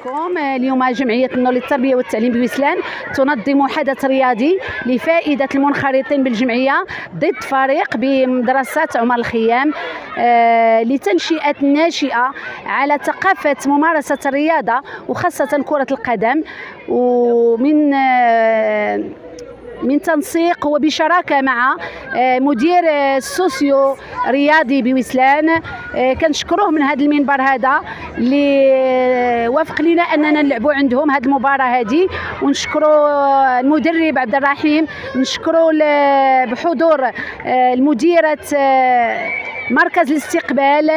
بكم. اليوم جمعية النور للتربية والتعليم بوسلان تنظم حدث رياضي لفائدة المنخرطين بالجمعية ضد فريق بمدرسة عمر الخيام لتنشئة ناشئة على ثقافة ممارسة الرياضة وخاصة كرة القدم، ومن تنسيق وبشراكه مع مدير السوسيو رياضي بوسلان. كنشكروه من هذا المنبر هذا اللي وافق لنا اننا نلعبوا عندهم هذه المباراه هذه، ونشكروا المدرب عبد الرحيم، نشكروا بحضور المديره مركز الاستقبال،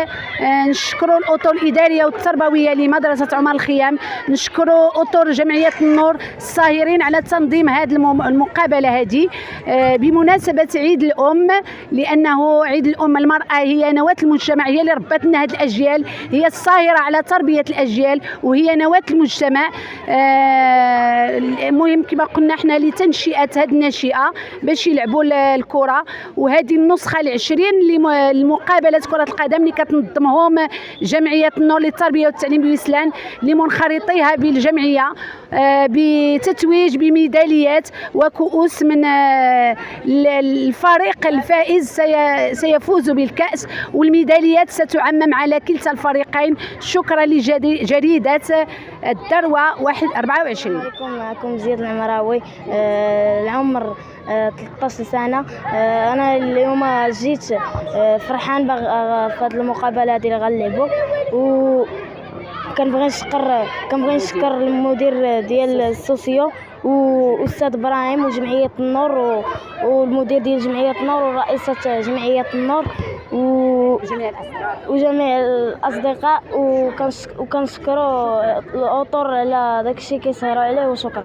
نشكروا الاطر الاداريه والتربويه لمدرسه عمر الخيام، نشكروا اطر جمعيه النور الساهرين على تنظيم هذه المقابله هذه بمناسبه عيد الام، لانه عيد الام المراه هي نواه المجتمع، هي اللي ربت لنا هذه الاجيال، هي الساهره على تربيه الاجيال وهي نواه المجتمع. المهم كما قلنا احنا لتنشئه هذه الناشئه باش يلعبوا الكره، وهذه النسخه العشرين لمقابله كره القدم اللي كتنظمهم جمعيه النور للتربيه والتعليم بوسلان لمنخرطيها بالجمعيه، بتتويج بميداليات وكؤوس من الفريق الفائز سيفوز بالكأس، والميداليات ستعمم على كلتا الفريقين. شكرا لجريدة الدروة 24. معكم زياد العمراوي، العمر 13 سنة. أنا اليوم جيت فرحان في هذه المقابلة اللي غنلعبوا، و كنبغي نشكر المدير ديال السوسيو واستاذ ابراهيم وجمعيه النور والمدير ديال جمعيه النور ورئيسه جمعيه النور وجميع الاصدقاء، وكنشكروا الاطر على داكشي كيسهروا عليه. وشكرا.